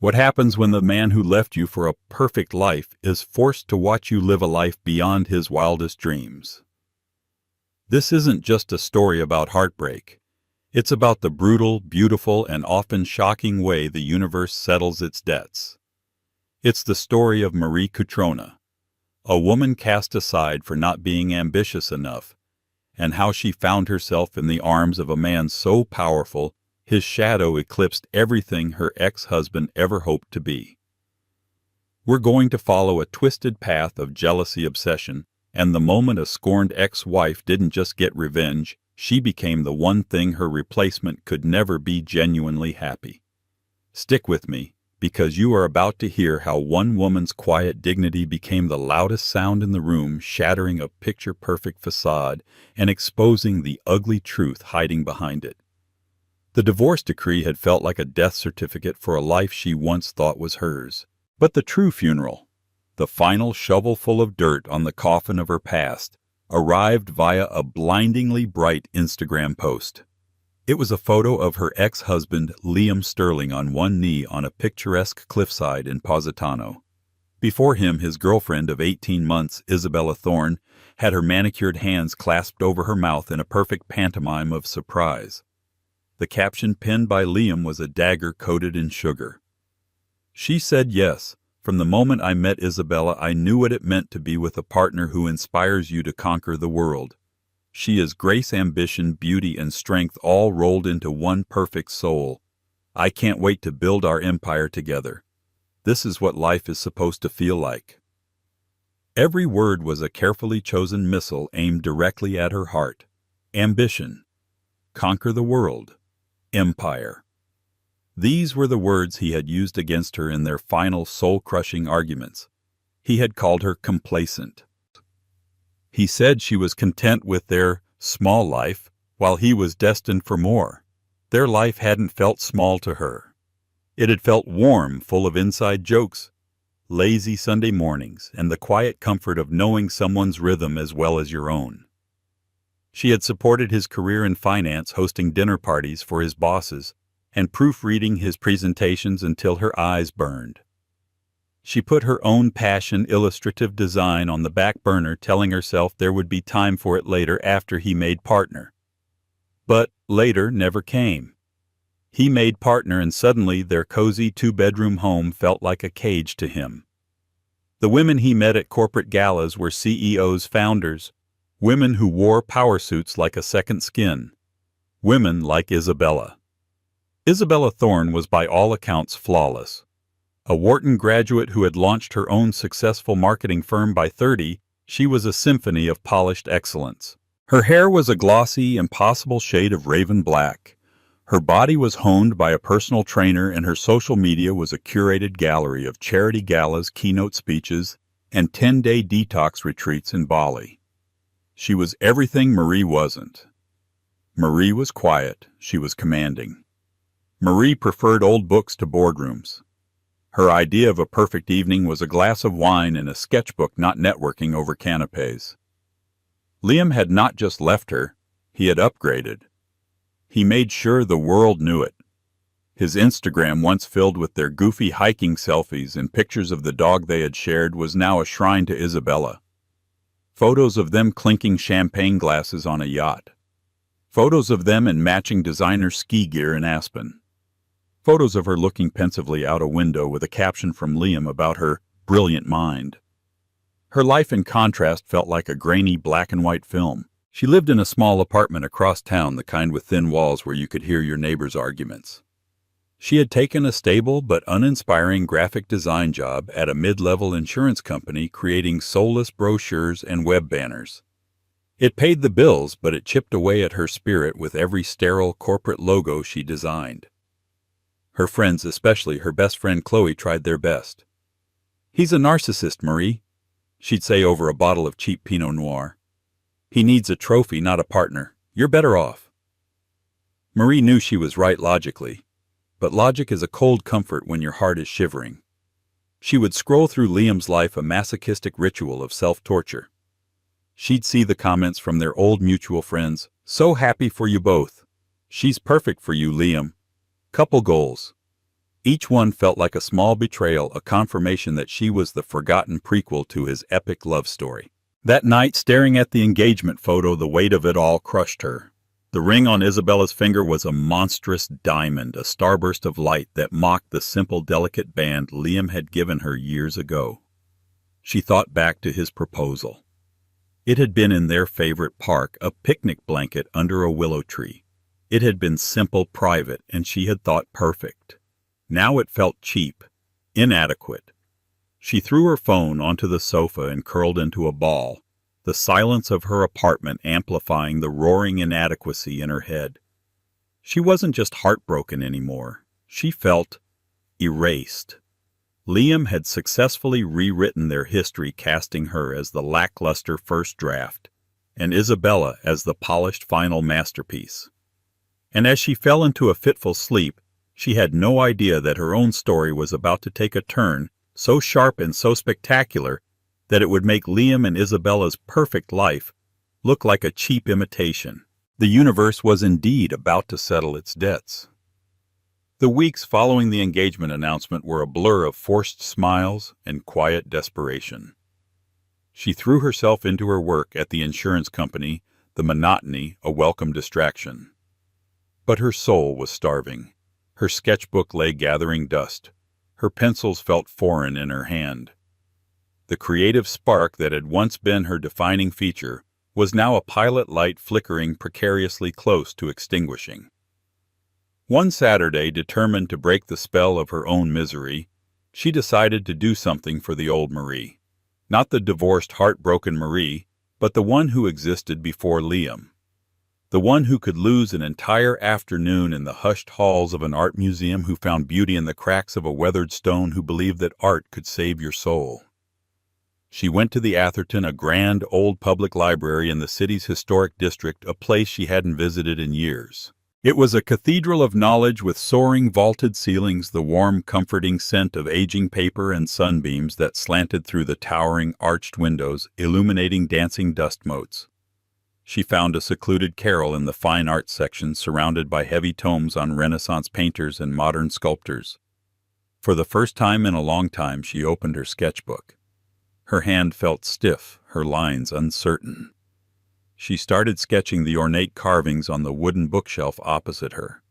What happens when the man who left you for a perfect life is forced to watch you live a life beyond his wildest dreams? This isn't just a story about heartbreak. It's about the brutal, beautiful, and often shocking way the universe settles its debts. It's the story of Marie Cutrona, a woman cast aside for not being ambitious enough, and how she found herself in the arms of a man so powerful his shadow eclipsed everything her ex-husband ever hoped to be. We're going to follow a twisted path of jealousy obsession, and the moment a scorned ex-wife didn't just get revenge, she became the one thing her replacement could never be genuinely happy. Stick with me, because you are about to hear how one woman's quiet dignity became the loudest sound in the room, shattering a picture-perfect facade and exposing the ugly truth hiding behind it. The divorce decree had felt like a death certificate for a life she once thought was hers. But the true funeral, the final shovelful of dirt on the coffin of her past, arrived via a blindingly bright Instagram post. It was a photo of her ex-husband, Liam Sterling, on one knee on a picturesque cliffside in Positano. Before him, his girlfriend of 18 months, Isabella Thorne, had her manicured hands clasped over her mouth in a perfect pantomime of surprise. The caption penned by Liam was a dagger coated in sugar. She said yes. From the moment I met Isabella, I knew what it meant to be with a partner who inspires you to conquer the world. She is grace, ambition, beauty, and strength all rolled into one perfect soul. I can't wait to build our empire together. This is what life is supposed to feel like. Every word was a carefully chosen missile aimed directly at her heart. Ambition. Conquer the world. Empire. These were the words he had used against her in their final soul-crushing arguments. He had called her complacent. He said she was content with their small life, while he was destined for more. Their life hadn't felt small to her. It had felt warm, full of inside jokes, lazy Sunday mornings, and the quiet comfort of knowing someone's rhythm as well as your own. She had supported his career in finance, hosting dinner parties for his bosses, and proofreading his presentations until her eyes burned. She put her own passion, illustrative design, on the back burner, telling herself there would be time for it later after he made partner. But later never came. He made partner, and suddenly their cozy two-bedroom home felt like a cage to him. The women he met at corporate galas were CEOs, founders, women who wore power suits like a second skin. Women like Isabella. Isabella Thorne was by all accounts flawless. A Wharton graduate who had launched her own successful marketing firm by 30, she was a symphony of polished excellence. Her hair was a glossy, impossible shade of raven black. Her body was honed by a personal trainer, and her social media was a curated gallery of charity galas, keynote speeches, and 10-day detox retreats in Bali. She was everything Marie wasn't. Marie was quiet. She was commanding. Marie preferred old books to boardrooms. Her idea of a perfect evening was a glass of wine and a sketchbook, not networking over canapes. Liam had not just left her, he had upgraded. He made sure the world knew it. His Instagram, once filled with their goofy hiking selfies and pictures of the dog they had shared, was now a shrine to Isabella. Photos of them clinking champagne glasses on a yacht. Photos of them in matching designer ski gear in Aspen. Photos of her looking pensively out a window with a caption from Liam about her brilliant mind. Her life, in contrast, felt like a grainy black-and-white film. She lived in a small apartment across town, the kind with thin walls where you could hear your neighbors' arguments. She had taken a stable but uninspiring graphic design job at a mid-level insurance company, creating soulless brochures and web banners. It paid the bills, but it chipped away at her spirit with every sterile corporate logo she designed. Her friends, especially her best friend Chloe, tried their best. "He's a narcissist, Marie," she'd say over a bottle of cheap Pinot Noir. "He needs a trophy, not a partner. You're better off." Marie knew she was right logically, but logic is a cold comfort when your heart is shivering. She would scroll through Liam's life, a masochistic ritual of self-torture. She'd see the comments from their old mutual friends. "So happy for you both. She's perfect for you, Liam. Couple goals. Each one felt like a small betrayal, a confirmation that she was the forgotten prequel to his epic love story. That night, staring at the engagement photo, the weight of it all crushed her. The ring on Isabella's finger was a monstrous diamond, a starburst of light that mocked the simple, delicate band Liam had given her years ago. She thought back to his proposal. It had been in their favorite park, a picnic blanket under a willow tree. It had been simple, private, and she had thought perfect. Now it felt cheap, inadequate. She threw her phone onto the sofa and curled into a ball, the silence of her apartment amplifying the roaring inadequacy in her head. She wasn't just heartbroken anymore. She felt erased. Liam had successfully rewritten their history, casting her as the lackluster first draft, and Isabella as the polished final masterpiece. And as she fell into a fitful sleep, she had no idea that her own story was about to take a turn so sharp and so spectacular that it would make Liam and Isabella's perfect life look like a cheap imitation. The universe was indeed about to settle its debts. The weeks following the engagement announcement were a blur of forced smiles and quiet desperation. She threw herself into her work at the insurance company, the monotony a welcome distraction. But her soul was starving. Her sketchbook lay gathering dust. Her pencils felt foreign in her hand. The creative spark that had once been her defining feature was now a pilot light flickering precariously close to extinguishing. One Saturday, determined to break the spell of her own misery, she decided to do something for the old Marie. Not the divorced, heartbroken Marie, but the one who existed before Liam. The one who could lose an entire afternoon in the hushed halls of an art museum, who found beauty in the cracks of a weathered stone, who believed that art could save your soul. She went to the Atherton, a grand old public library in the city's historic district, a place she hadn't visited in years. It was a cathedral of knowledge with soaring vaulted ceilings, the warm, comforting scent of aging paper and sunbeams that slanted through the towering, arched windows, illuminating dancing dust motes. She found a secluded carrel in the fine arts section, surrounded by heavy tomes on Renaissance painters and modern sculptors. For the first time in a long time, she opened her sketchbook. Her hand felt stiff, her lines uncertain. She started sketching the ornate carvings on the wooden bookshelf opposite her.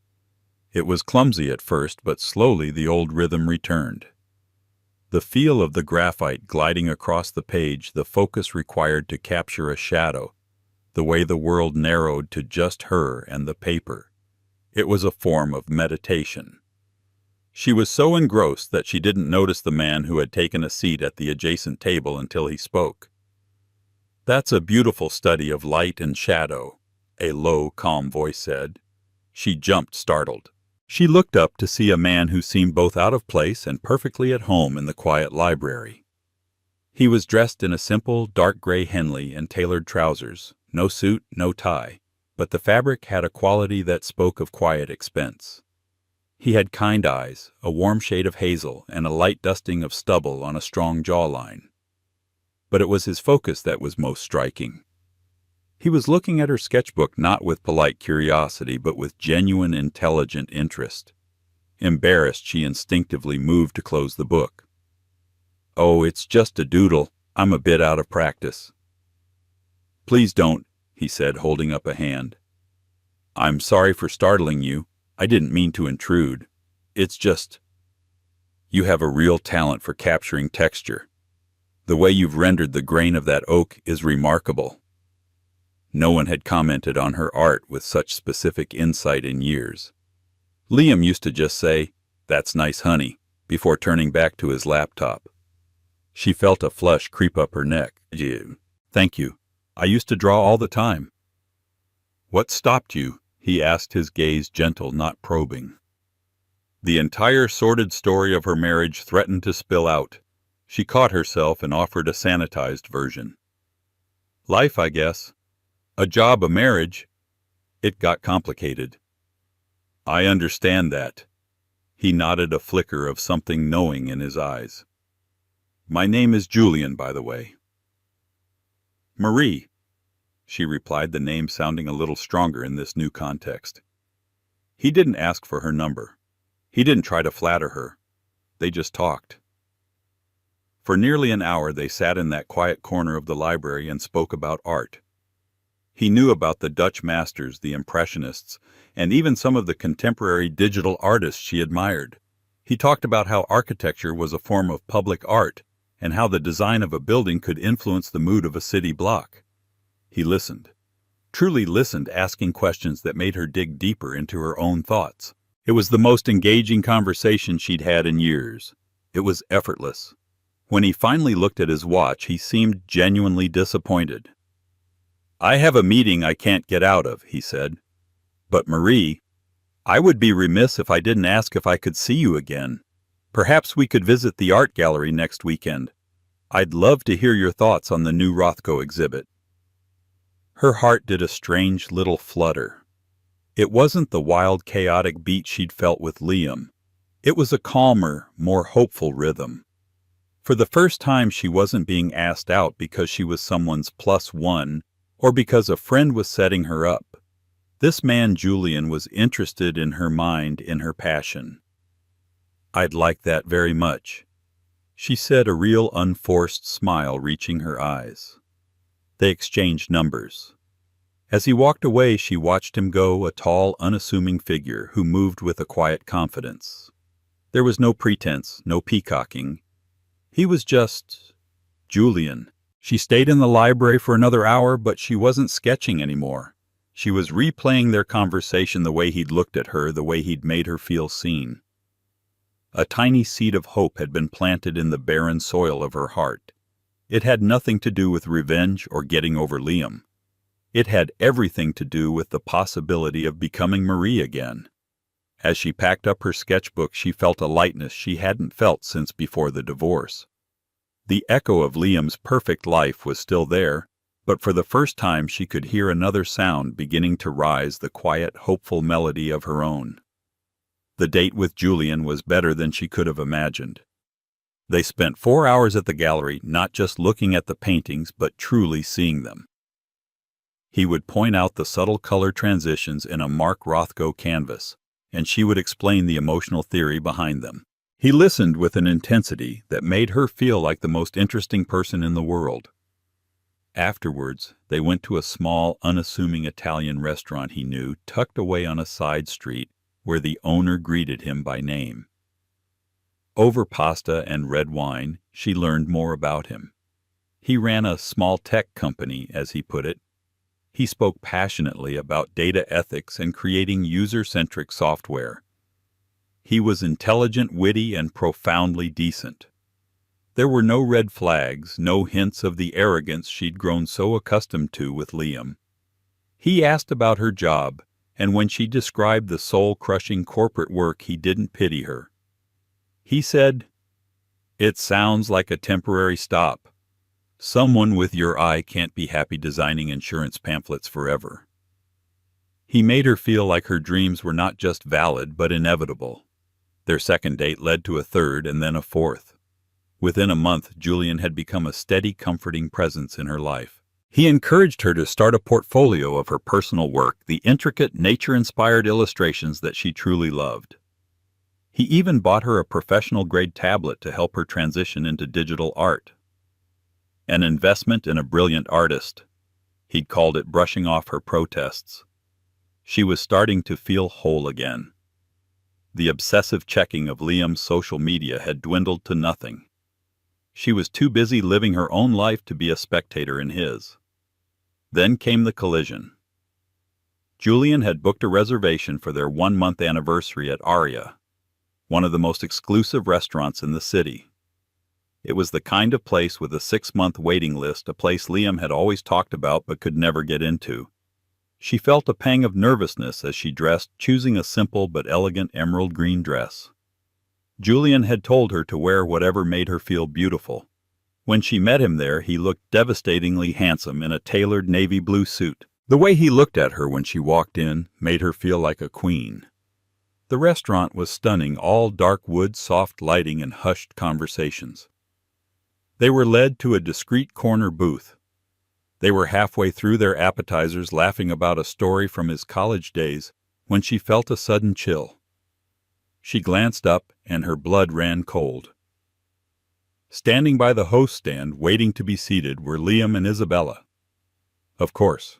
It was clumsy at first, but slowly the old rhythm returned. The feel of the graphite gliding across the page, the focus required to capture a shadow, the way the world narrowed to just her and the paper. It was a form of meditation. She was so engrossed that she didn't notice the man who had taken a seat at the adjacent table until he spoke. "That's a beautiful study of light and shadow," a low, calm voice said. She jumped, startled. She looked up to see a man who seemed both out of place and perfectly at home in the quiet library. He was dressed in a simple, dark gray Henley and tailored trousers. No suit, no tie, but the fabric had a quality that spoke of quiet expense. He had kind eyes, a warm shade of hazel, and a light dusting of stubble on a strong jawline. But it was his focus that was most striking. He was looking at her sketchbook not with polite curiosity, but with genuine, intelligent interest. Embarrassed, she instinctively moved to close the book. "Oh, it's just a doodle. I'm a bit out of practice." "Please don't," he said, holding up a hand. "I'm sorry for startling you. I didn't mean to intrude. It's just, you have a real talent for capturing texture. The way you've rendered the grain of that oak is remarkable." No one had commented on her art with such specific insight in years. Liam used to just say, "That's nice, honey," before turning back to his laptop. She felt a flush creep up her neck. "Thank you. I used to draw all the time." "What stopped you?" he asked, his gaze gentle, not probing. The entire sordid story of her marriage threatened to spill out. She caught herself and offered a sanitized version. "Life, I guess. A job, a marriage. It got complicated." "I understand that." He nodded, a flicker of something knowing in his eyes. "My name is Julian, by the way." "Marie," she replied, the name sounding a little stronger in this new context. He didn't ask for her number. He didn't try to flatter her. They just talked. For nearly an hour they sat in that quiet corner of the library and spoke about art. He knew about the Dutch masters, the Impressionists, and even some of the contemporary digital artists she admired. He talked about how architecture was a form of public art, and how the design of a building could influence the mood of a city block. He listened, truly listened, asking questions that made her dig deeper into her own thoughts. It was the most engaging conversation she'd had in years. It was effortless. When he finally looked at his watch, he seemed genuinely disappointed. "I have a meeting I can't get out of," he said. "But Marie, I would be remiss if I didn't ask if I could see you again. Perhaps we could visit the art gallery next weekend. I'd love to hear your thoughts on the new Rothko exhibit." Her heart did a strange little flutter. It wasn't the wild, chaotic beat she'd felt with Liam. It was a calmer, more hopeful rhythm. For the first time, she wasn't being asked out because she was someone's +1 or because a friend was setting her up. This man, Julian, was interested in her mind, in her passion. "I'd like that very much," she said, a real unforced smile reaching her eyes. They exchanged numbers. As he walked away, she watched him go, a tall, unassuming figure who moved with a quiet confidence. There was no pretense, no peacocking. He was just Julian. She stayed in the library for another hour, but she wasn't sketching anymore. She was replaying their conversation, the way he'd looked at her, the way he'd made her feel seen. A tiny seed of hope had been planted in the barren soil of her heart. It had nothing to do with revenge or getting over Liam. It had everything to do with the possibility of becoming Marie again. As she packed up her sketchbook, she felt a lightness she hadn't felt since before the divorce. The echo of Liam's perfect life was still there, but for the first time she could hear another sound beginning to rise, the quiet, hopeful melody of her own. The date with Julian was better than she could have imagined. They spent 4 hours at the gallery, not just looking at the paintings, but truly seeing them. He would point out the subtle color transitions in a Mark Rothko canvas, and she would explain the emotional theory behind them. He listened with an intensity that made her feel like the most interesting person in the world. Afterwards, they went to a small, unassuming Italian restaurant he knew, tucked away on a side street, where the owner greeted him by name. Over pasta and red wine, she learned more about him. He ran a small tech company, as he put it. He spoke passionately about data ethics and creating user-centric software. He was intelligent, witty, and profoundly decent. There were no red flags, no hints of the arrogance she'd grown so accustomed to with Liam. He asked about her job, and when she described the soul-crushing corporate work, he didn't pity her. He said, "It sounds like a temporary stop. Someone with your eye can't be happy designing insurance pamphlets forever." He made her feel like her dreams were not just valid, but inevitable. Their second date led to a third and then a fourth. Within a month, Julian had become a steady, comforting presence in her life. He encouraged her to start a portfolio of her personal work, the intricate, nature-inspired illustrations that she truly loved. He even bought her a professional-grade tablet to help her transition into digital art. An investment in a brilliant artist. He'd called it brushing off her protests. She was starting to feel whole again. The obsessive checking of Liam's social media had dwindled to nothing. She was too busy living her own life to be a spectator in his. Then came the collision. Julian had booked a reservation for their 1-month anniversary at Aria, one of the most exclusive restaurants in the city. It was the kind of place with a 6-month waiting list, a place Liam had always talked about but could never get into. She felt a pang of nervousness as she dressed, choosing a simple but elegant emerald green dress. Julian had told her to wear whatever made her feel beautiful. When she met him there, he looked devastatingly handsome in a tailored navy blue suit. The way he looked at her when she walked in made her feel like a queen. The restaurant was stunning, all dark wood, soft lighting, and hushed conversations. They were led to a discreet corner booth. They were halfway through their appetizers, laughing about a story from his college days, when she felt a sudden chill. She glanced up, and her blood ran cold. Standing by the host stand, waiting to be seated, were Liam and Isabella. Of course.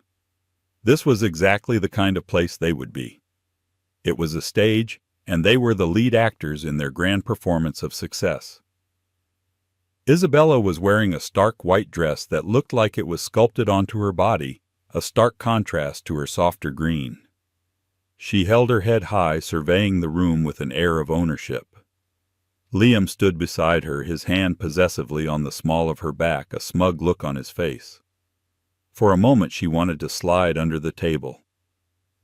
This was exactly the kind of place they would be. It was a stage, and they were the lead actors in their grand performance of success. Isabella was wearing a stark white dress that looked like it was sculpted onto her body, a stark contrast to her softer green. She held her head high, surveying the room with an air of ownership. Liam stood beside her, his hand possessively on the small of her back, a smug look on his face. For a moment she wanted to slide under the table.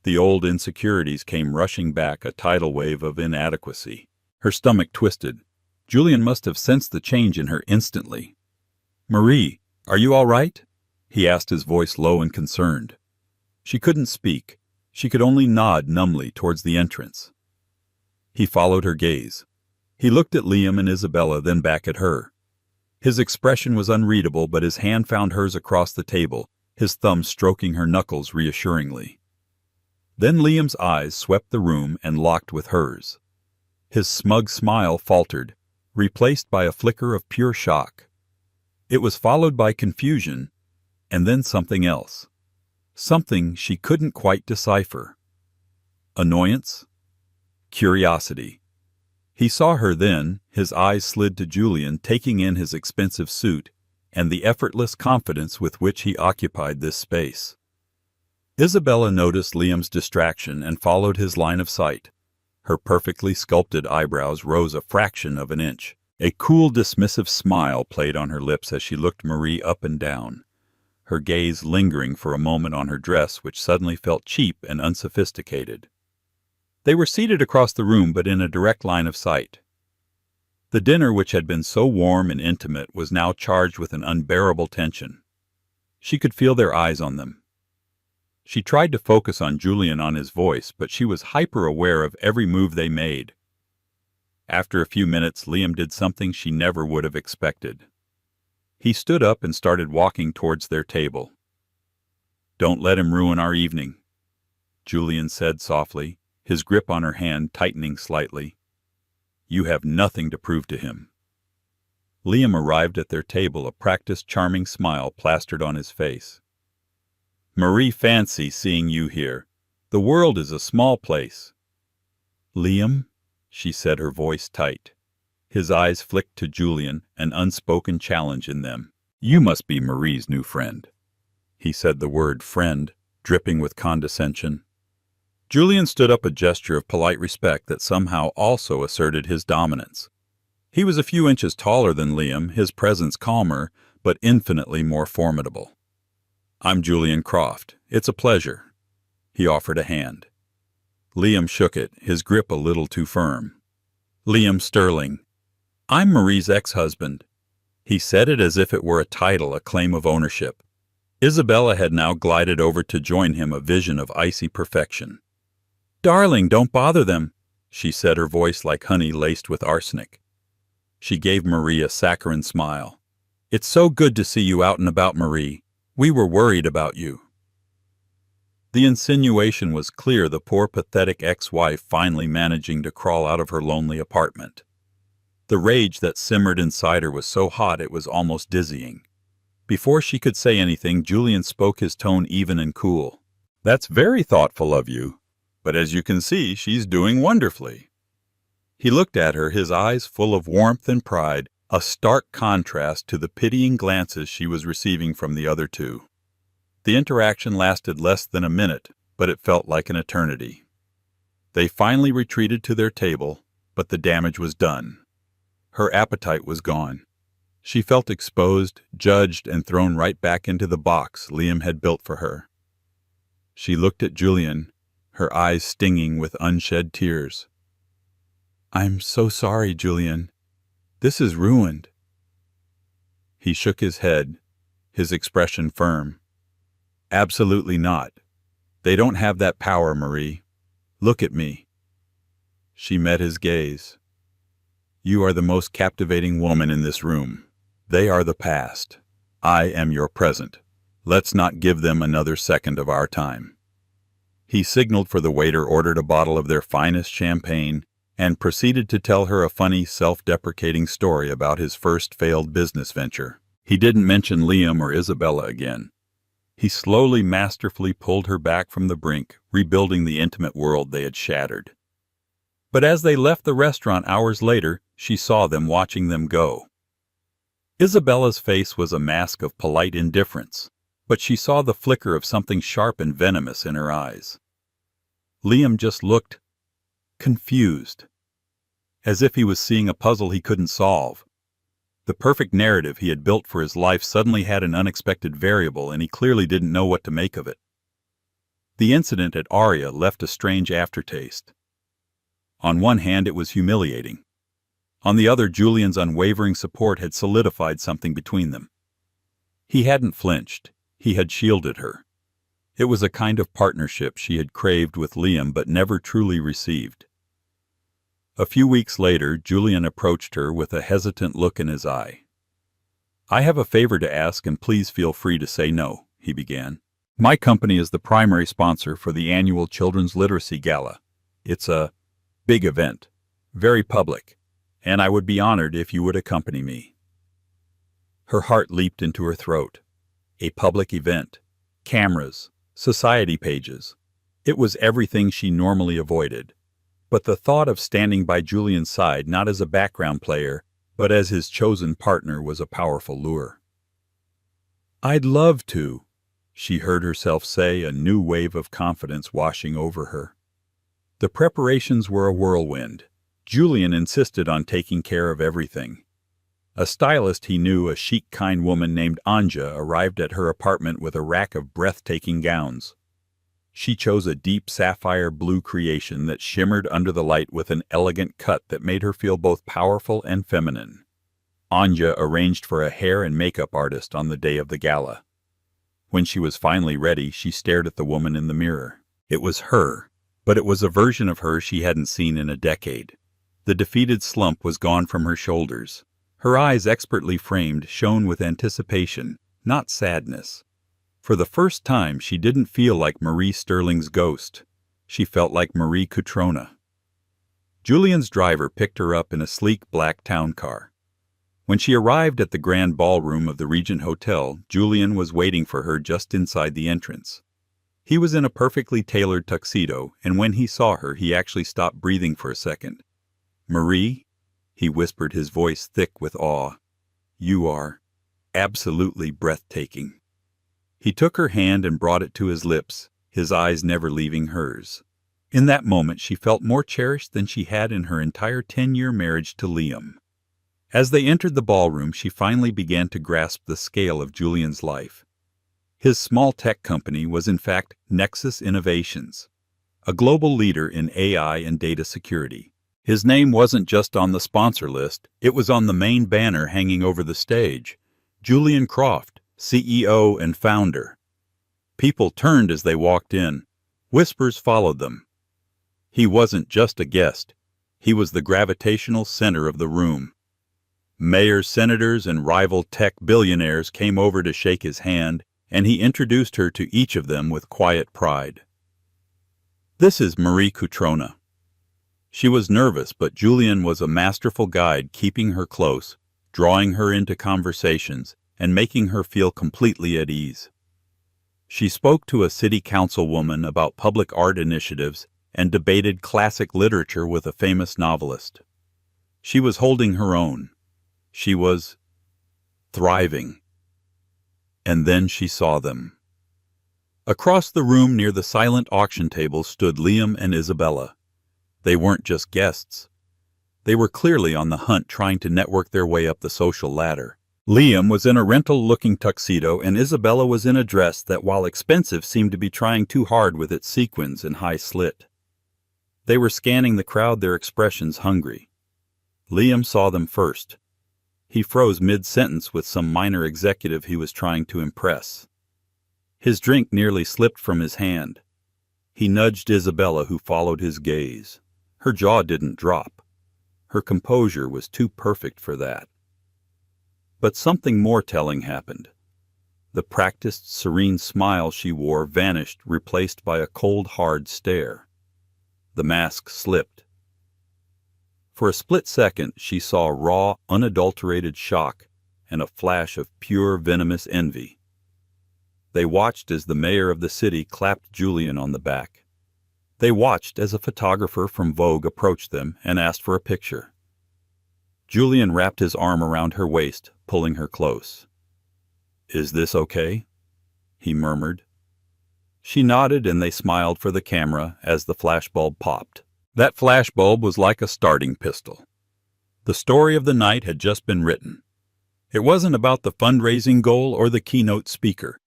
The old insecurities came rushing back, a tidal wave of inadequacy. Her stomach twisted. Julian must have sensed the change in her instantly. "Marie, are you all right?" he asked, his voice low and concerned. She couldn't speak. She could only nod numbly towards the entrance. He followed her gaze. He looked at Liam and Isabella, then back at her. His expression was unreadable, but his hand found hers across the table, his thumb stroking her knuckles reassuringly. Then Liam's eyes swept the room and locked with hers. His smug smile faltered, replaced by a flicker of pure shock. It was followed by confusion, and then something else. Something she couldn't quite decipher. Annoyance? Curiosity. He saw her then, his eyes slid to Julian, taking in his expensive suit and the effortless confidence with which he occupied this space. Isabella noticed Liam's distraction and followed his line of sight. Her perfectly sculpted eyebrows rose a fraction of an inch. A cool, dismissive smile played on her lips as she looked Marie up and down, her gaze lingering for a moment on her dress, which suddenly felt cheap and unsophisticated. They were seated across the room, but in a direct line of sight. The dinner, which had been so warm and intimate, was now charged with an unbearable tension. She could feel their eyes on them. She tried to focus on Julian, on his voice, but she was hyper-aware of every move they made. After a few minutes, Liam did something she never would have expected. He stood up and started walking towards their table. "Don't let him ruin our evening," Julian said softly, his grip on her hand tightening slightly. "You have nothing to prove to him." Liam arrived at their table, a practiced, charming smile plastered on his face. "Marie, fancy seeing you here. The world is a small place." "Liam?" she said, her voice tight. His eyes flicked to Julian, an unspoken challenge in them. "You must be Marie's new friend." He said the word friend, dripping with condescension. Julian stood up, a gesture of polite respect that somehow also asserted his dominance. He was a few inches taller than Liam, his presence calmer, but infinitely more formidable. "I'm Julian Croft. It's a pleasure." He offered a hand. Liam shook it, his grip a little too firm. "Liam Sterling. I'm Marie's ex-husband." He said it as if it were a title, a claim of ownership. Isabella had now glided over to join him, a vision of icy perfection. "Darling, don't bother them," she said, her voice like honey laced with arsenic. She gave Marie a saccharine smile. "It's so good to see you out and about, Marie. We were worried about you." The insinuation was clear, the poor pathetic ex-wife finally managing to crawl out of her lonely apartment. The rage that simmered inside her was so hot it was almost dizzying. Before she could say anything, Julian spoke, his tone even and cool. "That's very thoughtful of you, but as you can see, she's doing wonderfully." He looked at her, his eyes full of warmth and pride, a stark contrast to the pitying glances she was receiving from the other two. The interaction lasted less than a minute, but it felt like an eternity. They finally retreated to their table, but the damage was done. Her appetite was gone. She felt exposed, judged, and thrown right back into the box Liam had built for her. She looked at Julian, her eyes stinging with unshed tears. "I'm so sorry, Julian. This is ruined." He shook his head, his expression firm. "Absolutely not. They don't have that power, Marie. Look at me." She met his gaze. "You are the most captivating woman in this room. They are the past. I am your present. Let's not give them another second of our time." He signaled for the waiter, ordered a bottle of their finest champagne, and proceeded to tell her a funny, self-deprecating story about his first failed business venture. He didn't mention Liam or Isabella again. He slowly, masterfully pulled her back from the brink, rebuilding the intimate world they had shattered. But as they left the restaurant hours later, she saw them watching them go. Isabella's face was a mask of polite indifference, but she saw the flicker of something sharp and venomous in her eyes. Liam just looked confused, as if he was seeing a puzzle he couldn't solve. The perfect narrative he had built for his life suddenly had an unexpected variable, and he clearly didn't know what to make of it. The incident at Aria left a strange aftertaste. On one hand, it was humiliating. On the other, Julian's unwavering support had solidified something between them. He hadn't flinched. He had shielded her. It was a kind of partnership she had craved with Liam but never truly received. A few weeks later, Julian approached her with a hesitant look in his eye. "I have a favor to ask, and please feel free to say no," he began. "My company is the primary sponsor for the annual Children's Literacy Gala. It's a big event, very public, and I would be honored if you would accompany me." Her heart leaped into her throat. A public event, cameras, society pages. It was everything she normally avoided. But the thought of standing by Julian's side, not as a background player, but as his chosen partner, was a powerful lure. "I'd love to," she heard herself say, a new wave of confidence washing over her. The preparations were a whirlwind. Julian insisted on taking care of everything. A stylist he knew, a chic, kind woman named Anja, arrived at her apartment with a rack of breathtaking gowns. She chose a deep sapphire blue creation that shimmered under the light with an elegant cut that made her feel both powerful and feminine. Anja arranged for a hair and makeup artist on the day of the gala. When she was finally ready, she stared at the woman in the mirror. It was her, but it was a version of her she hadn't seen in a decade. The defeated slump was gone from her shoulders. Her eyes, expertly framed, shone with anticipation, not sadness. For the first time, she didn't feel like Marie Sterling's ghost. She felt like Marie Cutrona. Julian's driver picked her up in a sleek black town car. When she arrived at the grand ballroom of the Regent Hotel, Julian was waiting for her just inside the entrance. He was in a perfectly tailored tuxedo, and when he saw her, he actually stopped breathing for a second. "Marie?" he whispered, his voice thick with awe. "You are absolutely breathtaking." He took her hand and brought it to his lips, his eyes never leaving hers. In that moment, she felt more cherished than she had in her entire 10-year marriage to Liam. As they entered the ballroom, she finally began to grasp the scale of Julian's life. His small tech company was in fact Nexus Innovations, a global leader in AI and data security. His name wasn't just on the sponsor list, it was on the main banner hanging over the stage. Julian Croft, CEO and founder. People turned as they walked in. Whispers followed them. He wasn't just a guest. He was the gravitational center of the room. Mayors, senators, and rival tech billionaires came over to shake his hand, and he introduced her to each of them with quiet pride. "This is Marie Cutrona." She was nervous, but Julian was a masterful guide, keeping her close, drawing her into conversations, and making her feel completely at ease. She spoke to a city councilwoman about public art initiatives and debated classic literature with a famous novelist. She was holding her own. She was thriving. And then she saw them. Across the room near the silent auction table stood Liam and Isabella. They weren't just guests. They were clearly on the hunt, trying to network their way up the social ladder. Liam was in a rental-looking tuxedo, and Isabella was in a dress that, while expensive, seemed to be trying too hard with its sequins and high slit. They were scanning the crowd, their expressions hungry. Liam saw them first. He froze mid-sentence with some minor executive he was trying to impress. His drink nearly slipped from his hand. He nudged Isabella, who followed his gaze. Her jaw didn't drop. Her composure was too perfect for that. But something more telling happened. The practiced, serene smile she wore vanished, replaced by a cold, hard stare. The mask slipped. For a split second, she saw raw, unadulterated shock and a flash of pure, venomous envy. They watched as the mayor of the city clapped Julian on the back. They watched as a photographer from Vogue approached them and asked for a picture. Julian wrapped his arm around her waist, pulling her close. "Is this okay?" he murmured. She nodded and they smiled for the camera as the flashbulb popped. That flashbulb was like a starting pistol. The story of the night had just been written. It wasn't about the fundraising goal or the keynote speaker.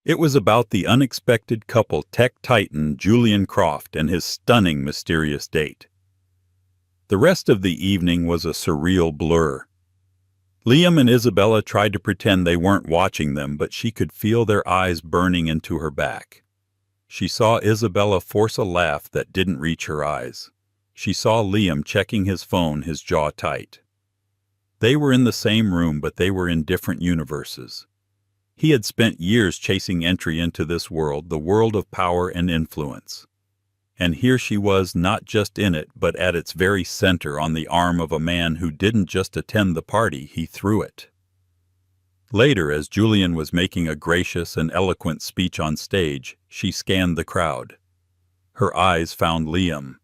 It was about the unexpected couple tech titan Julian Croft and his stunning, mysterious date. The rest of the evening was a surreal blur. Liam and Isabella tried to pretend they weren't watching them, but she could feel their eyes burning into her back. She saw Isabella force a laugh that didn't reach her eyes. She saw Liam checking his phone, his jaw tight. They were in the same room, but they were in different universes. He had spent years chasing entry into this world, the world of power and influence. And here she was, not just in it, but at its very center, on the arm of a man who didn't just attend the party, he threw it. Later, as Julian was making a gracious and eloquent speech on stage, she scanned the crowd. Her eyes found Liam.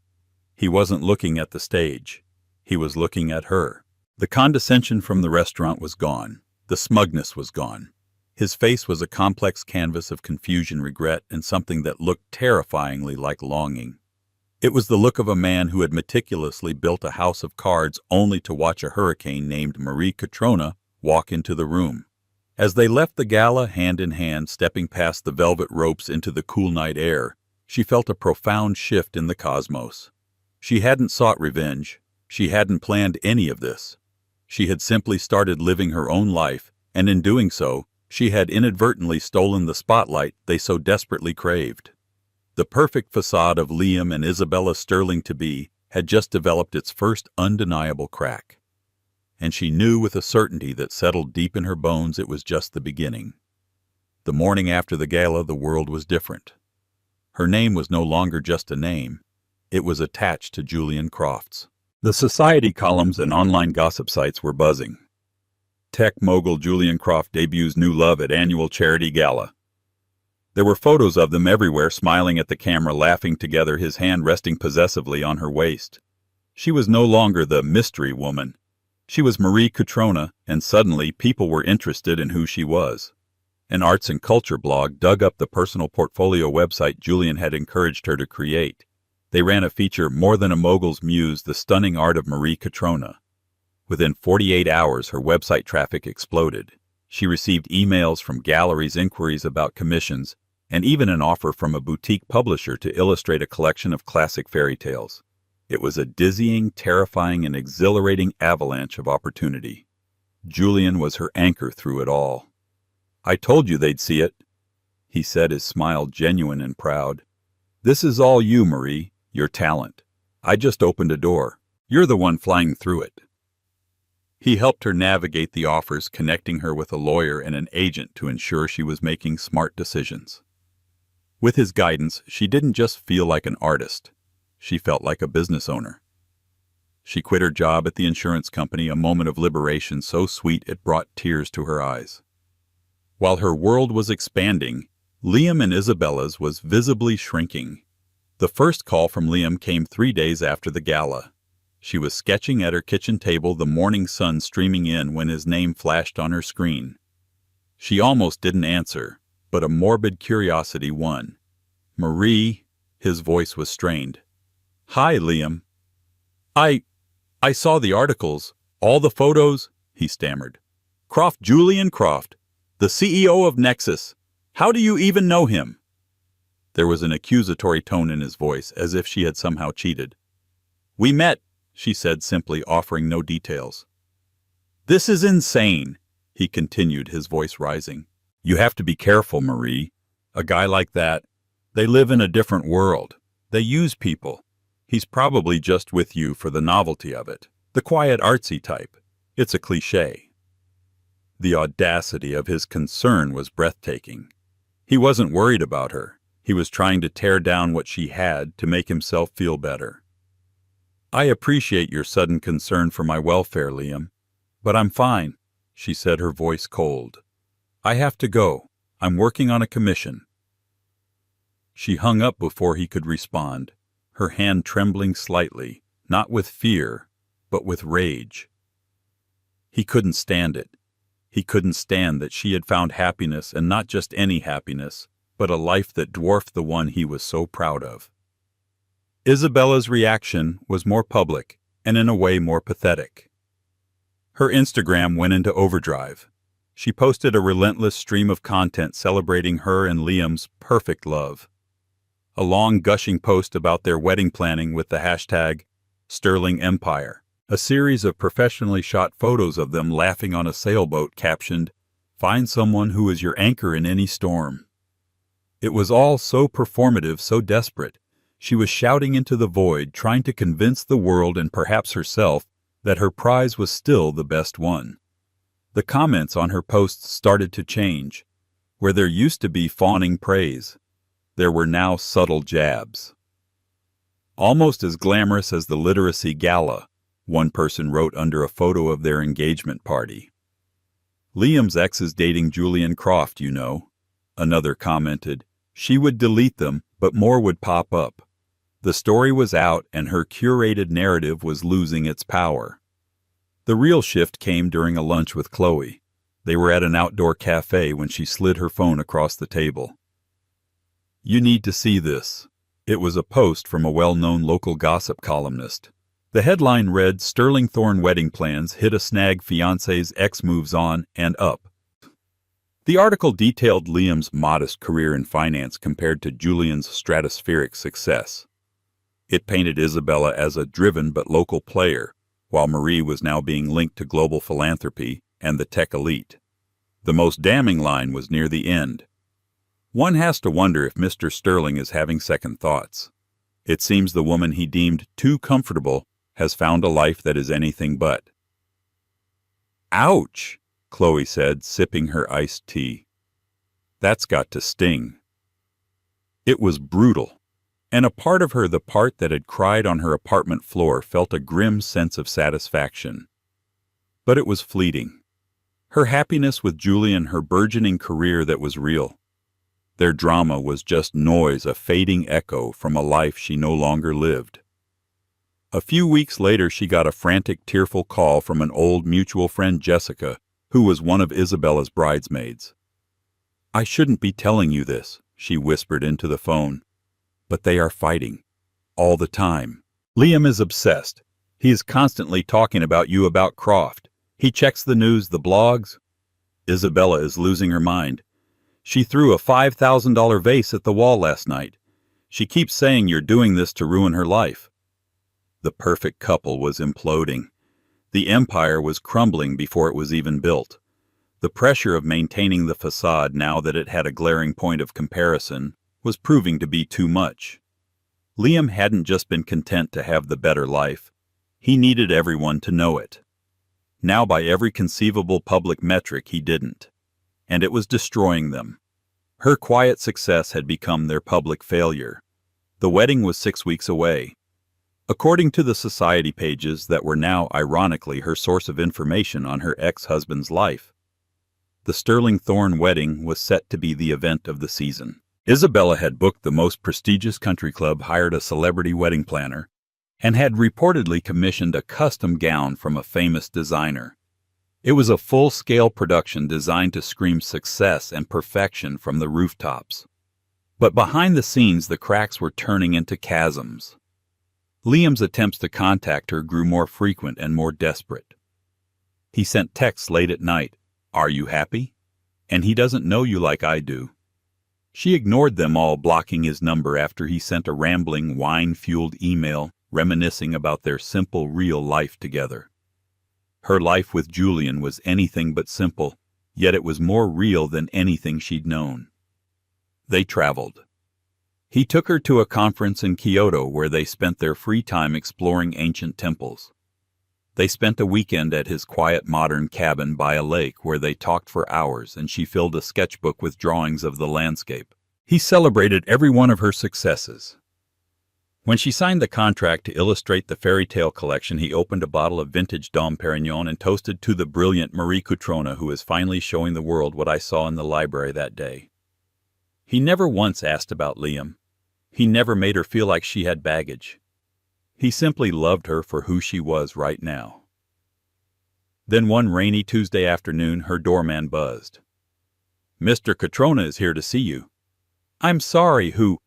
He wasn't looking at the stage. He was looking at her. The condescension from the restaurant was gone. The smugness was gone. His face was a complex canvas of confusion, regret, and something that looked terrifyingly like longing. It was the look of a man who had meticulously built a house of cards only to watch a hurricane named Marie Catriona walk into the room. As they left the gala hand in hand, stepping past the velvet ropes into the cool night air, she felt a profound shift in the cosmos. She hadn't sought revenge. She hadn't planned any of this. She had simply started living her own life, and in doing so, she had inadvertently stolen the spotlight they so desperately craved. The perfect facade of Liam and Isabella Sterling-to-be had just developed its first undeniable crack. And she knew with a certainty that settled deep in her bones it was just the beginning. The morning after the gala, the world was different. Her name was no longer just a name. It was attached to Julian Croft's. The society columns and online gossip sites were buzzing. Tech mogul Julian Croft debuts new love at annual charity gala. There were photos of them everywhere, smiling at the camera, laughing together, his hand resting possessively on her waist. She was no longer the mystery woman. She was Marie Catriona, and suddenly people were interested in who she was. An arts and culture blog dug up the personal portfolio website Julian had encouraged her to create. They ran a feature, More Than a Mogul's Muse, The Stunning Art of Marie Catriona. Within 48 hours, her website traffic exploded. She received emails from galleries, inquiries about commissions, and even an offer from a boutique publisher to illustrate a collection of classic fairy tales. It was a dizzying, terrifying, and exhilarating avalanche of opportunity. Julian was her anchor through it all. "I told you they'd see it," he said, his smile genuine and proud. "This is all you, Marie, your talent. I just opened a door. You're the one flying through it." He helped her navigate the offers, connecting her with a lawyer and an agent to ensure she was making smart decisions. With his guidance, she didn't just feel like an artist. She felt like a business owner. She quit her job at the insurance company, a moment of liberation so sweet it brought tears to her eyes. While her world was expanding, Liam and Isabella's was visibly shrinking. The first call from Liam came 3 days after the gala. She was sketching at her kitchen table, the morning sun streaming in, when his name flashed on her screen. She almost didn't answer, but a morbid curiosity won. "Marie," his voice was strained. "Hi, Liam." I saw the articles, all the photos," he stammered. "Croft, Julian Croft, the CEO of Nexus. How do you even know him?" There was an accusatory tone in his voice, as if she had somehow cheated. "We met," she said simply, offering no details. "This is insane," he continued, his voice rising. "You have to be careful, Marie. A guy like that, they live in a different world. They use people. He's probably just with you for the novelty of it. The quiet, artsy type. It's a cliché." The audacity of his concern was breathtaking. He wasn't worried about her. He was trying to tear down what she had to make himself feel better. I appreciate your sudden concern for my welfare, Liam. But I'm fine, she said, her voice cold. I have to go. I'm working on a commission. She hung up before he could respond, her hand trembling slightly, not with fear, but with rage. He couldn't stand it. He couldn't stand that she had found happiness, and not just any happiness, but a life that dwarfed the one he was so proud of. Isabella's reaction was more public, and in a way more pathetic. Her Instagram went into overdrive. She posted a relentless stream of content celebrating her and Liam's perfect love. A long gushing post about their wedding planning with the hashtag Sterling Empire. A series of professionally shot photos of them laughing on a sailboat captioned, "Find someone who is your anchor in any storm." It was all so performative, so desperate. She was shouting into the void, trying to convince the world and perhaps herself that her prize was still the best one. The comments on her posts started to change. Where there used to be fawning praise, there were now subtle jabs. Almost as glamorous as the literacy gala, one person wrote under a photo of their engagement party. Liam's ex is dating Julian Croft, you know. Another commented. She would delete them, but more would pop up. The story was out, and her curated narrative was losing its power. The real shift came during a lunch with Chloe. They were at an outdoor cafe when she slid her phone across the table. "You need to see this." It was a post from a well-known local gossip columnist. The headline read, "Sterling Thorne wedding plans hit a snag, fiancé's ex moves on and up." The article detailed Liam's modest career in finance compared to Julian's stratospheric success. It painted Isabella as a driven but local player, while Marie was now being linked to global philanthropy and the tech elite. The most damning line was near the end. "One has to wonder if Mr. Sterling is having second thoughts. It seems the woman he deemed too comfortable has found a life that is anything but." "Ouch," Chloe said, sipping her iced tea. "That's got to sting." It was brutal, and a part of her, the part that had cried on her apartment floor, felt a grim sense of satisfaction. But it was fleeting. Her happiness with Julian, her burgeoning career that was real. Their drama was just noise, a fading echo from a life she no longer lived. A few weeks later, she got a frantic, tearful call from an old mutual friend, Jessica, who was one of Isabella's bridesmaids. "I shouldn't be telling you this," she whispered into the phone, "but they are fighting. All the time. Liam is obsessed. He is constantly talking about you, about Croft. He checks the news, the blogs. Isabella is losing her mind. She threw a $5,000 vase at the wall last night. She keeps saying you're doing this to ruin her life." The perfect couple was imploding. The empire was crumbling before it was even built. The pressure of maintaining the facade, now that it had a glaring point of comparison, was proving to be too much. Liam hadn't just been content to have the better life. He needed everyone to know it. Now, by every conceivable public metric, he didn't. And it was destroying them. Her quiet success had become their public failure. The wedding was 6 weeks away. According to the society pages that were now, ironically, her source of information on her ex-husband's life, the Sterling Thorne wedding was set to be the event of the season. Isabella had booked the most prestigious country club, hired a celebrity wedding planner, and had reportedly commissioned a custom gown from a famous designer. It was a full-scale production designed to scream success and perfection from the rooftops. But behind the scenes, the cracks were turning into chasms. Liam's attempts to contact her grew more frequent and more desperate. He sent texts late at night. "Are you happy? And he doesn't know you like I do." She ignored them all, blocking his number after he sent a rambling, wine-fueled email reminiscing about their simple, real life together. Her life with Julian was anything but simple, yet it was more real than anything she'd known. They traveled. He took her to a conference in Kyoto where they spent their free time exploring ancient temples. They spent a weekend at his quiet modern cabin by a lake where they talked for hours, and she filled a sketchbook with drawings of the landscape. He celebrated every one of her successes. When she signed the contract to illustrate the fairy tale collection, he opened a bottle of vintage Dom Perignon and toasted to the brilliant Marie Cutrona, who is finally showing the world what I saw in the library that day. He never once asked about Liam. He never made her feel like she had baggage. He simply loved her for who she was right now. Then one rainy Tuesday afternoon, her doorman buzzed. "Mr. Cutrona is here to see you." "I'm sorry, who?"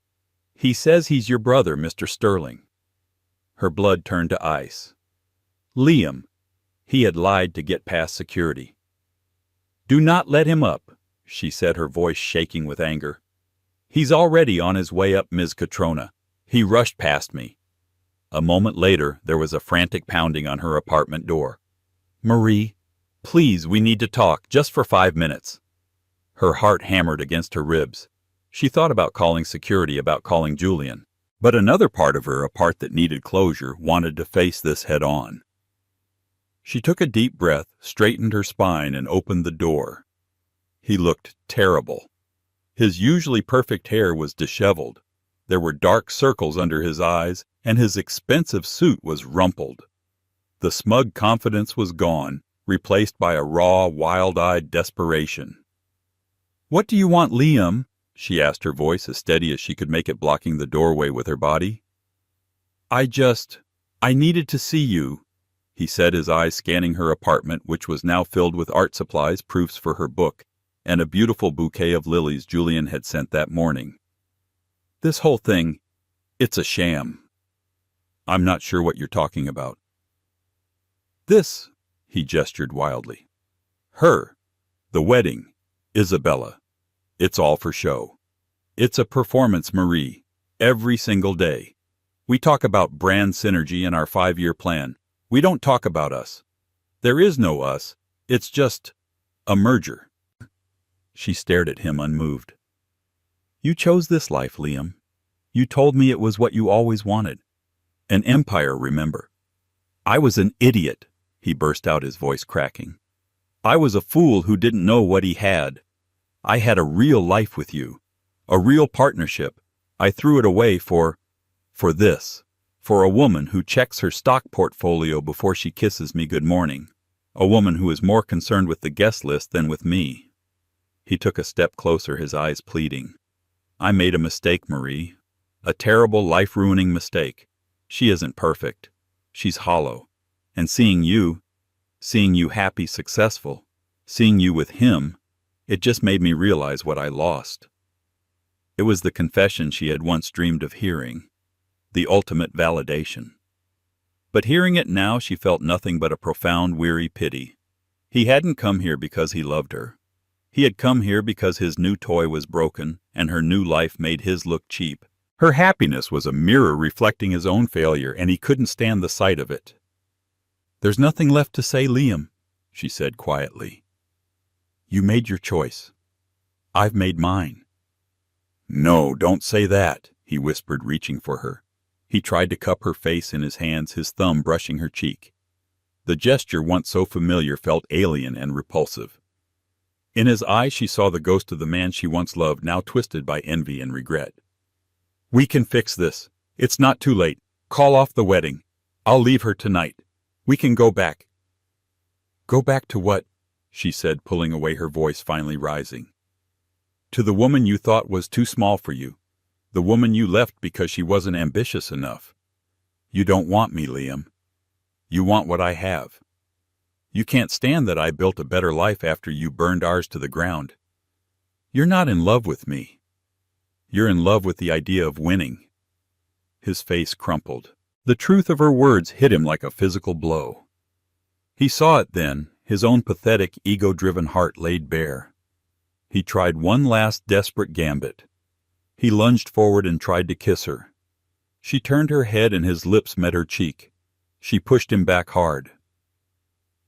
"He says he's your brother, Mr. Sterling." Her blood turned to ice. Liam. He had lied to get past security. "Do not let him up," she said, her voice shaking with anger. "He's already on his way up, Ms. Cutrona. He rushed past me." A moment later, there was a frantic pounding on her apartment door. "Marie, please, we need to talk, just for 5 minutes." Her heart hammered against her ribs. She thought about calling security, about calling Julian. But another part of her, a part that needed closure, wanted to face this head on. She took a deep breath, straightened her spine, and opened the door. He looked terrible. His usually perfect hair was disheveled. There were dark circles under his eyes, and his expensive suit was rumpled. The smug confidence was gone, replaced by a raw, wild-eyed desperation. "What do you want, Liam?" she asked, her voice as steady as she could make it, blocking the doorway with her body. I needed to see you," he said, his eyes scanning her apartment, which was now filled with art supplies, proofs for her book, and a beautiful bouquet of lilies Julian had sent that morning. "This whole thing, it's a sham." "I'm not sure what you're talking about." "This," he gestured wildly. "Her. The wedding. Isabella. It's all for show. It's a performance, Marie. Every single day. We talk about brand synergy and our 5-year plan. We don't talk about us. There is no us. It's just a merger." She stared at him unmoved. "You chose this life, Liam. You told me it was what you always wanted. An empire, remember." "I was an idiot," he burst out, his voice cracking. "I was a fool who didn't know what he had. I had a real life with you, a real partnership. I threw it away for this, for a woman who checks her stock portfolio before she kisses me good morning, a woman who is more concerned with the guest list than with me." He took a step closer, his eyes pleading. "I made a mistake, Marie, a terrible, life-ruining mistake. She isn't perfect. She's hollow. And seeing you happy, successful, seeing you with him, it just made me realize what I lost." It was the confession she had once dreamed of hearing, the ultimate validation. But hearing it now, she felt nothing but a profound, weary pity. He hadn't come here because he loved her. He had come here because his new toy was broken, and her new life made his look cheap. Her happiness was a mirror reflecting his own failure, and he couldn't stand the sight of it. "There's nothing left to say, Liam," she said quietly. "You made your choice. I've made mine." "No, don't say that," he whispered, reaching for her. He tried to cup her face in his hands, his thumb brushing her cheek. The gesture, once so familiar, felt alien and repulsive. In his eyes she saw the ghost of the man she once loved, now twisted by envy and regret. "We can fix this. It's not too late. Call off the wedding. I'll leave her tonight. We can go back." "Go back to what?" she said, pulling away, her voice finally rising. "To the woman you thought was too small for you. The woman you left because she wasn't ambitious enough. You don't want me, Liam. You want what I have. You can't stand that I built a better life after you burned ours to the ground. You're not in love with me. You're in love with the idea of winning." His face crumpled. The truth of her words hit him like a physical blow. He saw it then, his own pathetic, ego-driven heart laid bare. He tried one last desperate gambit. He lunged forward and tried to kiss her. She turned her head and his lips met her cheek. She pushed him back hard.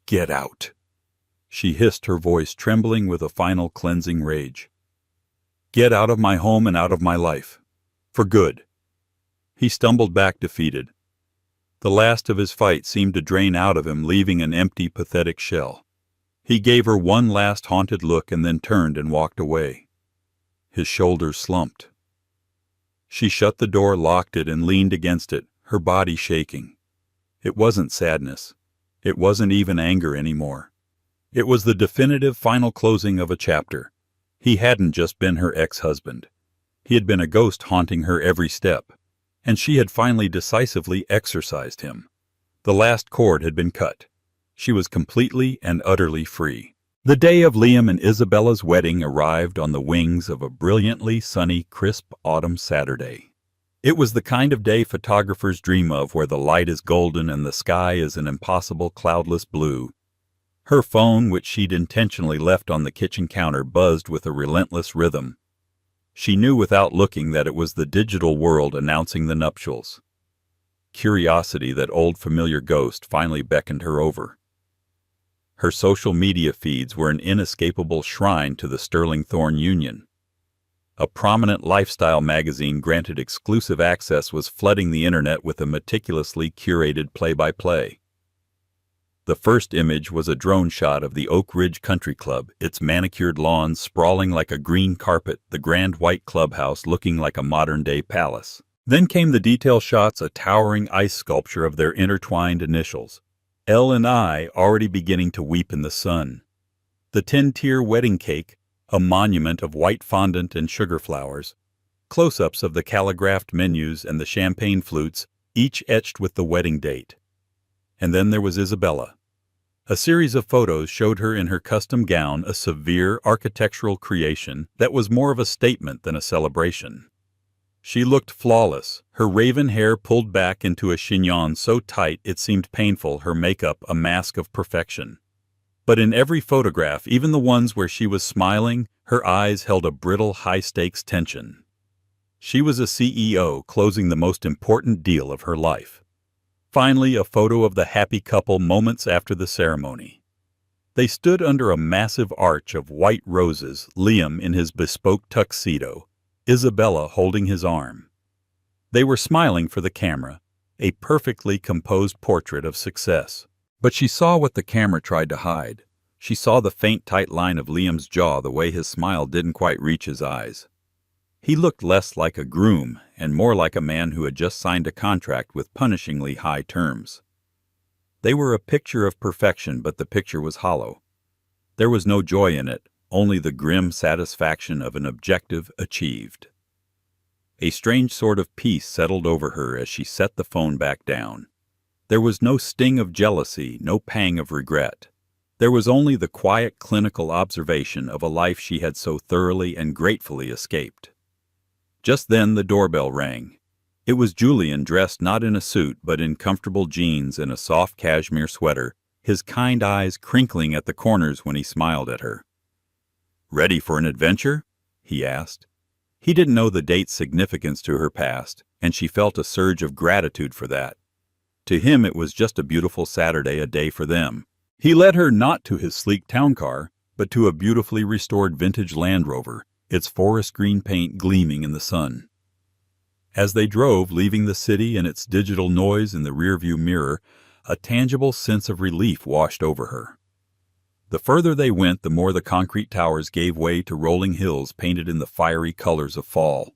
"Get out," she hissed, her voice trembling with a final cleansing rage. "Get out of my home and out of my life. For good." He stumbled back, defeated. The last of his fight seemed to drain out of him, leaving an empty, pathetic shell. He gave her one last haunted look and then turned and walked away. His shoulders slumped. She shut the door, locked it, and leaned against it, her body shaking. It wasn't sadness. It wasn't even anger anymore. It was the definitive final closing of a chapter. He hadn't just been her ex-husband. He had been a ghost haunting her every step, and she had finally decisively exorcised him. The last cord had been cut. She was completely and utterly free. The day of Liam and Isabella's wedding arrived on the wings of a brilliantly sunny, crisp autumn Saturday. It was the kind of day photographers dream of, where the light is golden and the sky is an impossible cloudless blue. Her phone, which she'd intentionally left on the kitchen counter, buzzed with a relentless rhythm. She knew without looking that it was the digital world announcing the nuptials. Curiosity, that old familiar ghost, finally beckoned her over. Her social media feeds were an inescapable shrine to the Sterling Thorn union. A prominent lifestyle magazine granted exclusive access was flooding the internet with a meticulously curated play-by-play. The first image was a drone shot of the Oak Ridge Country Club, its manicured lawns sprawling like a green carpet, the grand white clubhouse looking like a modern-day palace. Then came the detail shots, a towering ice sculpture of their intertwined initials, L and I, already beginning to weep in the sun. The 10-tier wedding cake, a monument of white fondant and sugar flowers, close-ups of the calligraphed menus and the champagne flutes, each etched with the wedding date. And then there was Isabella. A series of photos showed her in her custom gown, a severe architectural creation that was more of a statement than a celebration. She looked flawless, her raven hair pulled back into a chignon so tight it seemed painful, her makeup a mask of perfection. But in every photograph, even the ones where she was smiling, her eyes held a brittle, high-stakes tension. She was a CEO closing the most important deal of her life. Finally, a photo of the happy couple moments after the ceremony. They stood under a massive arch of white roses, Liam in his bespoke tuxedo, Isabella holding his arm. They were smiling for the camera, a perfectly composed portrait of success. But she saw what the camera tried to hide. She saw the faint, tight line of Liam's jaw, the way his smile didn't quite reach his eyes. He looked less like a groom and more like a man who had just signed a contract with punishingly high terms. They were a picture of perfection, but the picture was hollow. There was no joy in it, only the grim satisfaction of an objective achieved. A strange sort of peace settled over her as she set the phone back down. There was no sting of jealousy, no pang of regret. There was only the quiet, clinical observation of a life she had so thoroughly and gratefully escaped. Just then the doorbell rang. It was Julian, dressed not in a suit but in comfortable jeans and a soft cashmere sweater, his kind eyes crinkling at the corners when he smiled at her. "Ready for an adventure?" he asked. He didn't know the date's significance to her past, and she felt a surge of gratitude for that. To him it was just a beautiful Saturday, a day for them. He led her not to his sleek town car, but to a beautifully restored vintage Land Rover, its forest green paint gleaming in the sun. As they drove, leaving the city and its digital noise in the rearview mirror, a tangible sense of relief washed over her. The further they went, the more the concrete towers gave way to rolling hills painted in the fiery colors of fall.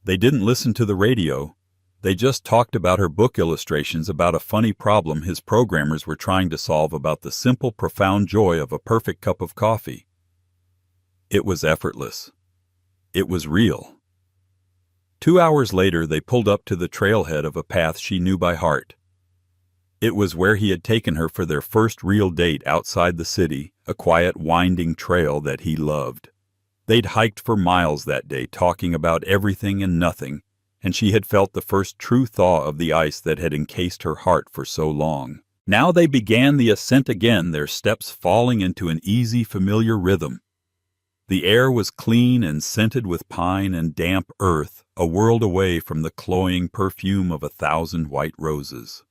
They didn't listen to the radio. They just talked about her book illustrations, about a funny problem his programmers were trying to solve, about the simple, profound joy of a perfect cup of coffee. It was effortless. It was real. 2 hours later, they pulled up to the trailhead of a path she knew by heart. It was where he had taken her for their first real date outside the city, a quiet, winding trail that he loved. They'd hiked for miles that day, talking about everything and nothing, and she had felt the first true thaw of the ice that had encased her heart for so long. Now they began the ascent again, their steps falling into an easy, familiar rhythm. The air was clean and scented with pine and damp earth, a world away from the cloying perfume of 1,000 white roses.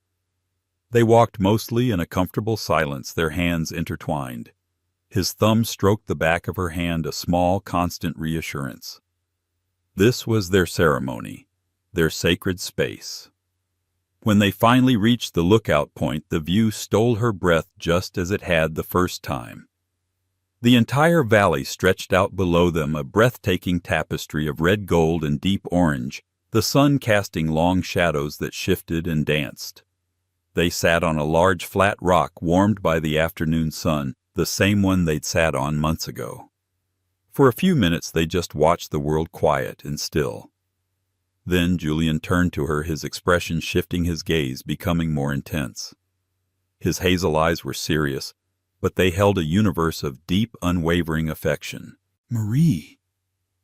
They walked mostly in a comfortable silence, their hands intertwined. His thumb stroked the back of her hand, a small, constant reassurance. This was their ceremony, their sacred space. When they finally reached the lookout point, the view stole her breath just as it had the first time. The entire valley stretched out below them, a breathtaking tapestry of red gold and deep orange, the sun casting long shadows that shifted and danced. They sat on a large flat rock warmed by the afternoon sun, the same one they'd sat on months ago. For a few minutes they just watched the world quiet and still. Then Julian turned to her, his expression shifting, his gaze becoming more intense. His hazel eyes were serious, but they held a universe of deep, unwavering affection. "Marie,"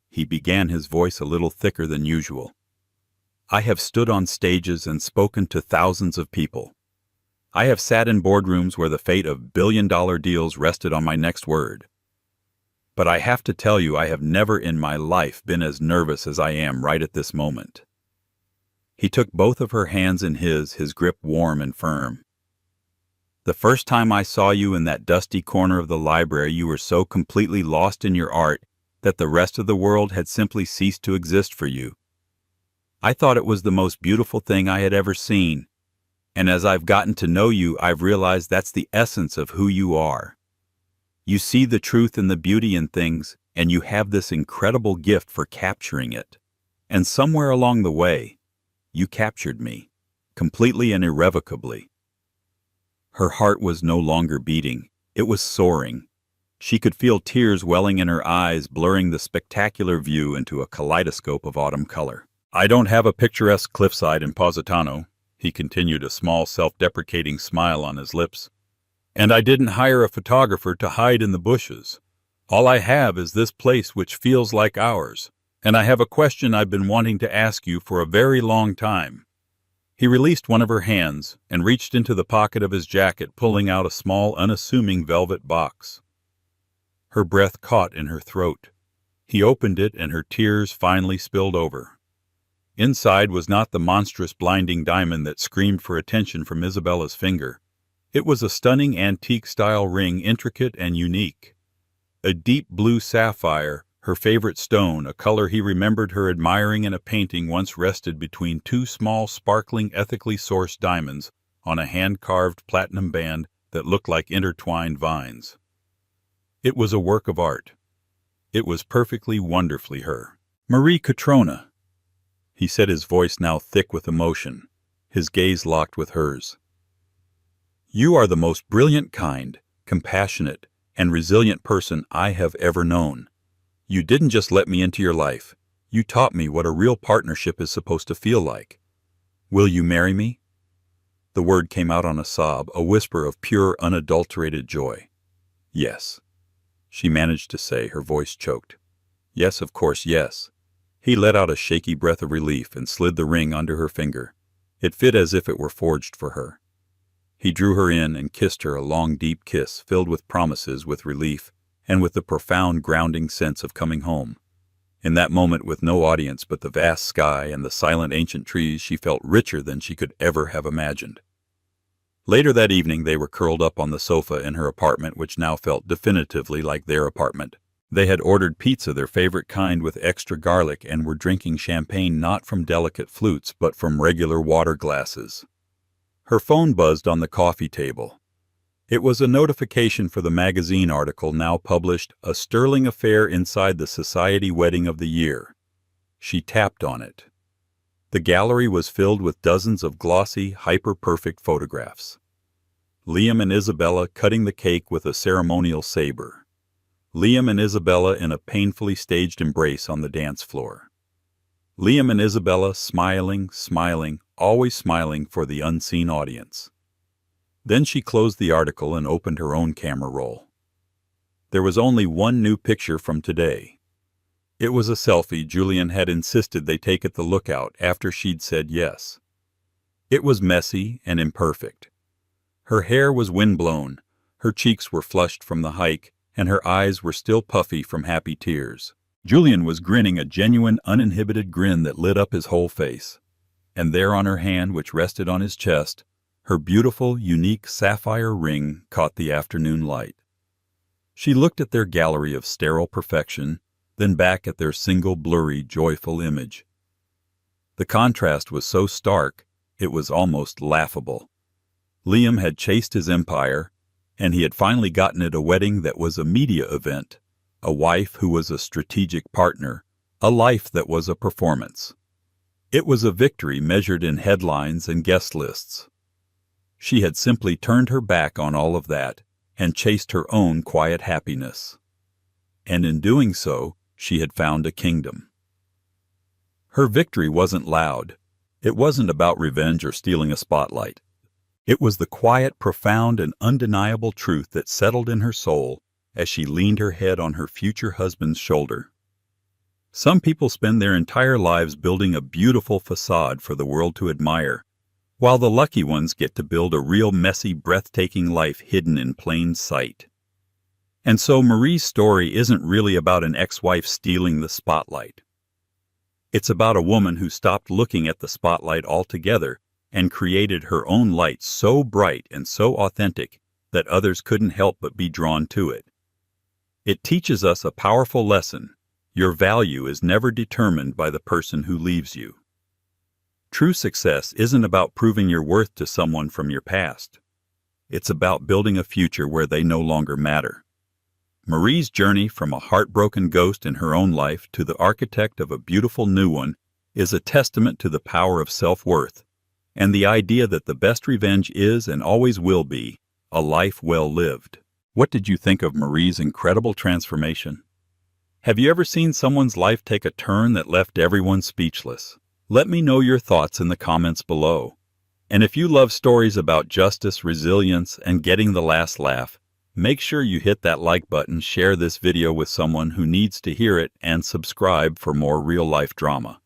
he began, his voice a little thicker than usual. "I have stood on stages and spoken to thousands of people. I have sat in boardrooms where the fate of billion-dollar deals rested on my next word. But I have to tell you, I have never in my life been as nervous as I am right at this moment." He took both of her hands in his grip warm and firm. "The first time I saw you in that dusty corner of the library, you were so completely lost in your art that the rest of the world had simply ceased to exist for you. I thought it was the most beautiful thing I had ever seen, and as I've gotten to know you, I've realized that's the essence of who you are. You see the truth and the beauty in things, and you have this incredible gift for capturing it. And somewhere along the way, you captured me, completely and irrevocably." Her heart was no longer beating. It was soaring. She could feel tears welling in her eyes, blurring the spectacular view into a kaleidoscope of autumn color. "I don't have a picturesque cliffside in Positano," he continued, a small self-deprecating smile on his lips. "And I didn't hire a photographer to hide in the bushes. All I have is this place which feels like ours, and I have a question I've been wanting to ask you for a very long time." He released one of her hands and reached into the pocket of his jacket, pulling out a small, unassuming velvet box. Her breath caught in her throat. He opened it, and her tears finally spilled over. Inside was not the monstrous, blinding diamond that screamed for attention from Isabella's finger. It was a stunning antique-style ring, intricate and unique. A deep blue sapphire, her favorite stone, a color he remembered her admiring in a painting, once rested between two small, sparkling, ethically sourced diamonds on a hand-carved platinum band that looked like intertwined vines. It was a work of art. It was perfectly, wonderfully her. "Marie Catrona," he said, his voice now thick with emotion, his gaze locked with hers. "You are the most brilliant, kind, compassionate, and resilient person I have ever known. You didn't just let me into your life. You taught me what a real partnership is supposed to feel like. Will you marry me?" The word came out on a sob, a whisper of pure, unadulterated joy. "Yes," she managed to say, her voice choked. "Yes, of course, yes." He let out a shaky breath of relief and slid the ring under her finger. It fit as if it were forged for her. He drew her in and kissed her, a long, deep kiss, filled with promises, with relief, and with the profound, grounding sense of coming home. In that moment, with no audience but the vast sky and the silent ancient trees, she felt richer than she could ever have imagined. Later that evening they were curled up on the sofa in her apartment, which now felt definitively like their apartment. They had ordered pizza, their favorite kind, with extra garlic, and were drinking champagne not from delicate flutes but from regular water glasses. Her phone buzzed on the coffee table. It was a notification for the magazine article now published, "A Sterling Affair Inside the Society Wedding of the Year." She tapped on it. The gallery was filled with dozens of glossy, hyper-perfect photographs. Liam and Isabella cutting the cake with a ceremonial saber. Liam and Isabella in a painfully staged embrace on the dance floor. Liam and Isabella smiling, always smiling for the unseen audience. Then she closed the article and opened her own camera roll. There was only one new picture from today. It was a selfie Julian had insisted they take at the Lookout after she'd said yes. It was messy and imperfect. Her hair was windblown, her cheeks were flushed from the hike, and her eyes were still puffy from happy tears. Julian was grinning, a genuine, uninhibited grin that lit up his whole face. And there on her hand, which rested on his chest, her beautiful, unique sapphire ring caught the afternoon light. She looked at their gallery of sterile perfection, then back at their single, blurry, joyful image. The contrast was so stark, it was almost laughable. Liam had chased his empire, and he had finally gotten it a wedding that was a media event, a wife who was a strategic partner, a life that was a performance. It was a victory measured in headlines and guest lists. She had simply turned her back on all of that and chased her own quiet happiness. And in doing so, she had found a kingdom. Her victory wasn't loud. It wasn't about revenge or stealing a spotlight. It was the quiet, profound, and undeniable truth that settled in her soul as she leaned her head on her future husband's shoulder. Some people spend their entire lives building a beautiful facade for the world to admire, while the lucky ones get to build a real messy, breathtaking life hidden in plain sight. And so Marie's story isn't really about an ex-wife stealing the spotlight. It's about a woman who stopped looking at the spotlight altogether and created her own light so bright and so authentic that others couldn't help but be drawn to it. It teaches us a powerful lesson. Your value is never determined by the person who leaves you. True success isn't about proving your worth to someone from your past. It's about building a future where they no longer matter. Marie's journey from a heartbroken ghost in her own life to the architect of a beautiful new one is a testament to the power of self-worth and the idea that the best revenge is and always will be a life well lived. What did you think of Marie's incredible transformation? Have you ever seen someone's life take a turn that left everyone speechless? Let me know your thoughts in the comments below. And if you love stories about justice, resilience, and getting the last laugh, make sure you hit that like button, share this video with someone who needs to hear it, and subscribe for more real-life drama.